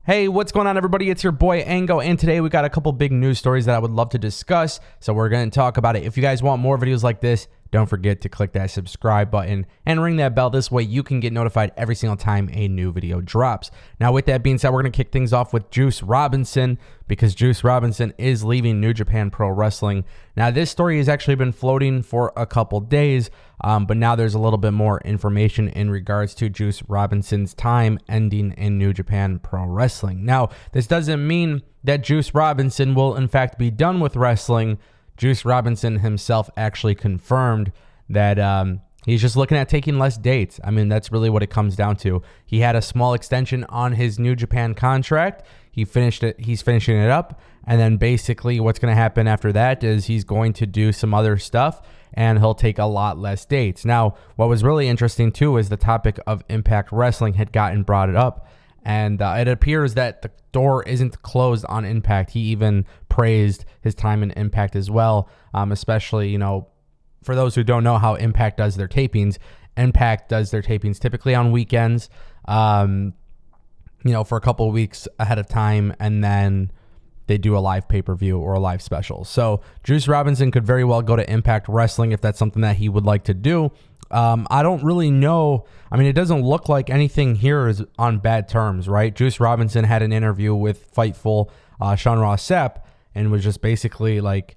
Hey, what's going on, everybody? It's your boy Ango, and today we got a couple big news stories that I would love to discuss, so we're going to talk about it. If you guys want more videos like this, don't forget to click that subscribe button and ring that bell. This way you can get notified every single time a new video drops. Now, with that being said, we're going to kick things off with Juice Robinson, because Juice Robinson is leaving New Japan Pro Wrestling. Now, this story has actually been floating for a couple days, but now there's a little bit more information in regards to Juice Robinson's time ending in New Japan Pro Wrestling. Now, this doesn't mean that Juice Robinson will in fact be done with wrestling. Juice Robinson himself actually confirmed that he's just looking at taking less dates. I mean, that's really what it comes down to. He had a small extension on his New Japan contract. He finished it. He's finishing it up. And then basically what's going to happen after that is he's going to do some other stuff and he'll take a lot less dates. Now, what was really interesting too is the topic of Impact Wrestling had gotten brought up. And it appears that the door isn't closed on Impact. He even praised his time in Impact as well, especially, you know, for those who don't know how Impact does their tapings. Impact does their tapings typically on weekends, you know, for a couple of weeks ahead of time, and then they do a live pay-per-view or a live special. So Juice Robinson could very well go to Impact Wrestling if that's something that he would like to do. I don't really know. I mean, it doesn't look like anything here is on bad terms, right? Juice Robinson had an interview with Fightful, Sean Ross Sapp, and was just basically like,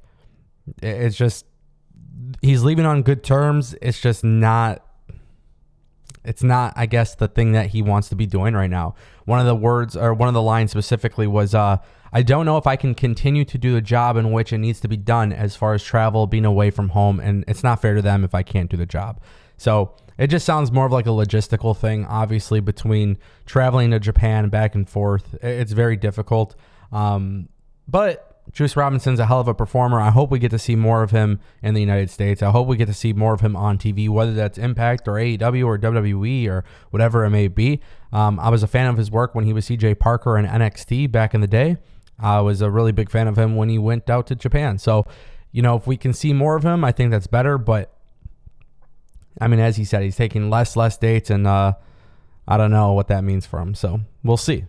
it's just, he's leaving on good terms. It's just not, it's not, I guess, the thing that he wants to be doing right now. One of the words, or one of the lines specifically was, I don't know if I can continue to do the job in which it needs to be done as far as travel, being away from home, and it's not fair to them if I can't do the job. So it just sounds more of like a logistical thing, obviously, between traveling to Japan back and forth. It's very difficult. But Juice Robinson's a hell of a performer. I hope we get to see more of him in the United States. I hope we get to see more of him on TV, whether that's Impact or AEW or WWE or whatever it may be. I was a fan of his work when he was CJ Parker in NXT back in the day. I was a really big fan of him when he went out to Japan. So, you know, if we can see more of him, I think that's better. But, I mean, as he said, he's taking less dates, and I don't know what that means for him. So, we'll see.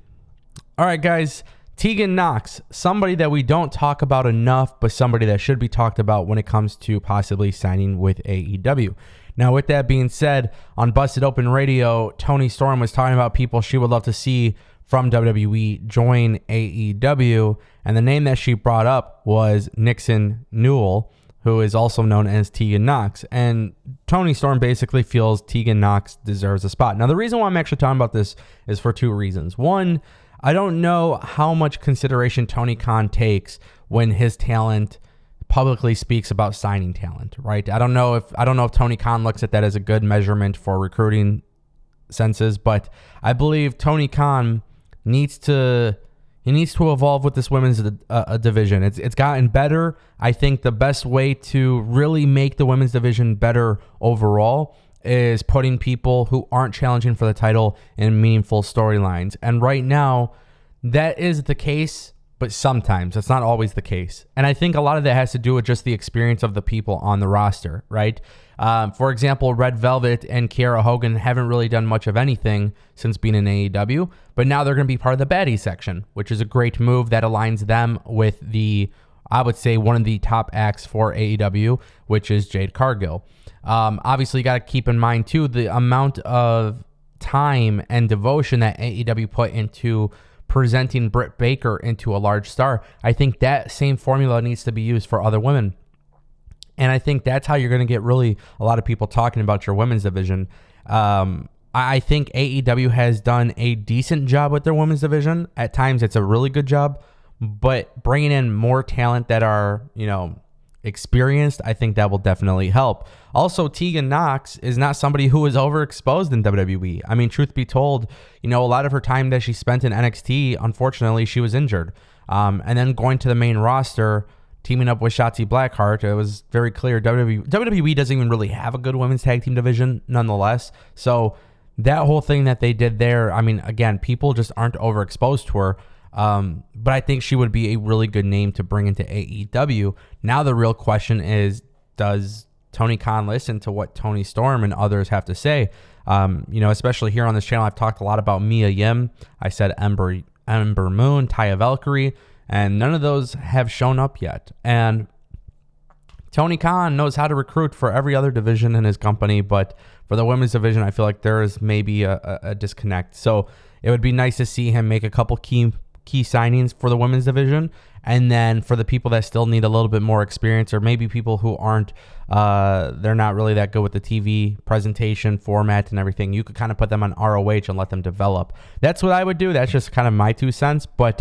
All right, guys. Tegan Nox, somebody that we don't talk about enough, but somebody that should be talked about when it comes to possibly signing with AEW. Now, with that being said, on Busted Open Radio, Toni Storm was talking about people she would love to see from WWE join AEW, and the name that she brought up was Nixon Newell, who is also known as Tegan Nox. And Toni Storm basically feels Tegan Nox deserves a spot. Now, the reason why I'm actually talking about this is for two reasons. One, I don't know how much consideration Tony Khan takes when his talent publicly speaks about signing talent, right? I don't know if Tony Khan looks at that as a good measurement for recruiting senses, but I believe Tony Khan needs to evolve with this women's division. It's gotten better. I think the best way to really make the women's division better overall is putting people who aren't challenging for the title in meaningful storylines. And right now, that is the case, but sometimes it's not always the case. And I think a lot of that has to do with just the experience of the people on the roster, right? For example, Red Velvet and Kiera Hogan haven't really done much of anything since being in AEW, but now they're going to be part of the baddie section, which is a great move that aligns them with I would say, one of the top acts for AEW, which is Jade Cargill. Obviously, you got to keep in mind, too, the amount of time and devotion that AEW put into presenting Britt Baker into a large star. I think that same formula needs to be used for other women. And I think that's how you're going to get really a lot of people talking about your women's division. I think AEW has done a decent job with their women's division. At times, it's a really good job. But bringing in more talent that are, you know, experienced, I think that will definitely help. Also, Tegan Nox is not somebody who is overexposed in WWE. I mean, truth be told, you know, a lot of her time that she spent in NXT, unfortunately, she was injured. And then going to the main roster, teaming up with Shotzi Blackheart, it was very clear WWE doesn't even really have a good women's tag team division nonetheless. So that whole thing that they did there, I mean, again, people just aren't overexposed to her. But I think she would be a really good name to bring into AEW. Now the real question is, does Tony Khan listen to what Toni Storm and others have to say? You know, especially here on this channel, I've talked a lot about Mia Yim. I said Ember Ember Moon, Taya Valkyrie, and none of those have shown up yet. And Tony Khan knows how to recruit for every other division in his company, but for the women's division, I feel like there is maybe a disconnect. So it would be nice to see him make a couple key signings for the women's division. And then for the people that still need a little bit more experience, or maybe people who aren't, they're not really that good with the TV presentation format and everything, you could kind of put them on ROH and let them develop. That's what I would do. That's just kind of my 2 cents. But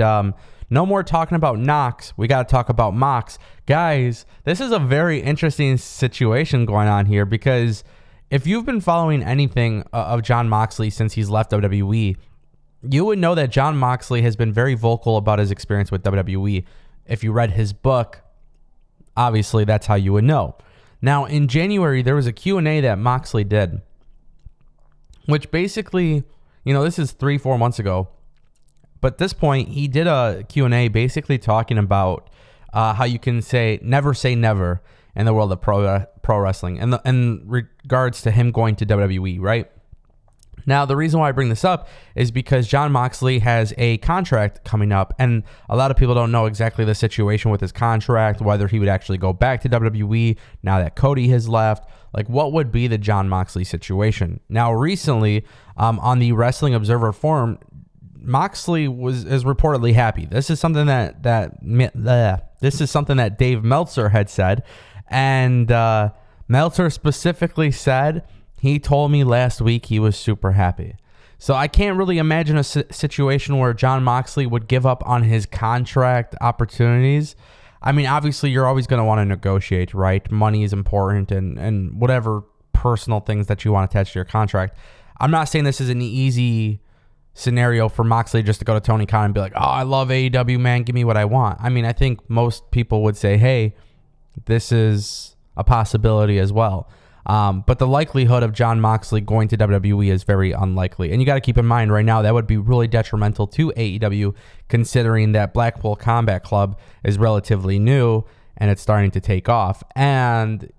no more talking about Knox. We got to talk about Mox. Guys, this is a very interesting situation going on here, because if you've been following anything of Jon Moxley since he's left WWE, you would know that Jon Moxley has been very vocal about his experience with WWE. If you read his book, obviously that's how you would know. Now, in January, there was a Q&A that Moxley did, which basically, this is 3-4 months ago. But at this point, he did a Q&A basically talking about how you can say never in the world of pro wrestling, and in regards to him going to WWE, right? Now, the reason why I bring this up is because Jon Moxley has a contract coming up, and a lot of people don't know exactly the situation with his contract, whether he would actually go back to WWE now that Cody has left. Like, what would be the Jon Moxley situation? Now, recently, on the Wrestling Observer Forum, Moxley is reportedly happy. This is something that Dave Meltzer had said, and Meltzer specifically said, he told me last week he was super happy. So I can't really imagine a situation where Jon Moxley would give up on his contract opportunities. I mean, obviously, you're always going to want to negotiate, right? Money is important, and whatever personal things that you want attached to your contract. I'm not saying this is an easy scenario for Moxley just to go to Tony Khan and be like, oh, I love AEW, man, give me what I want. I mean, I think most people would say, hey, this is a possibility as well. But the likelihood of Jon Moxley going to WWE is very unlikely. And you got to keep in mind right now, that would be really detrimental to AEW, considering that Blackpool Combat Club is relatively new and it's starting to take off. And,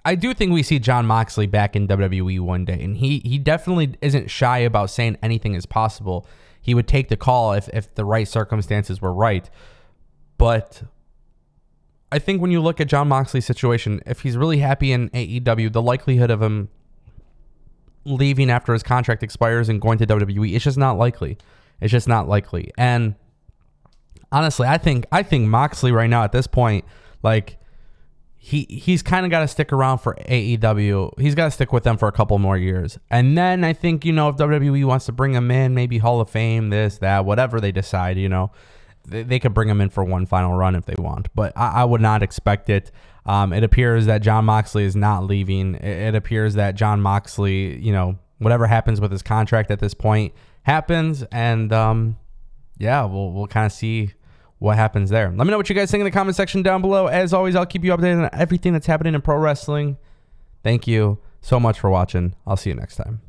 I do think we see Jon Moxley back in WWE one day. And he definitely isn't shy about saying anything is possible. He would take the call if the right circumstances were right. But I think when you look at Jon Moxley's situation, if he's really happy in AEW, the likelihood of him leaving after his contract expires and going to WWE, it's just not likely. It's just not likely. And honestly, I think Moxley right now at this point, like, he's kind of got to stick around for AEW. He's got to stick with them for a couple more years. And then I think, if WWE wants to bring him in, maybe Hall of Fame, this, that, whatever they decide, they could bring him in for one final run if they want. But I would not expect it. It appears that Jon Moxley is not leaving. It appears that Jon Moxley, whatever happens with his contract at this point happens. And we'll kind of see what happens there. Let me know what you guys think in the comment section down below. As always, I'll keep you updated on everything that's happening in pro wrestling. Thank you so much for watching. I'll see you next time.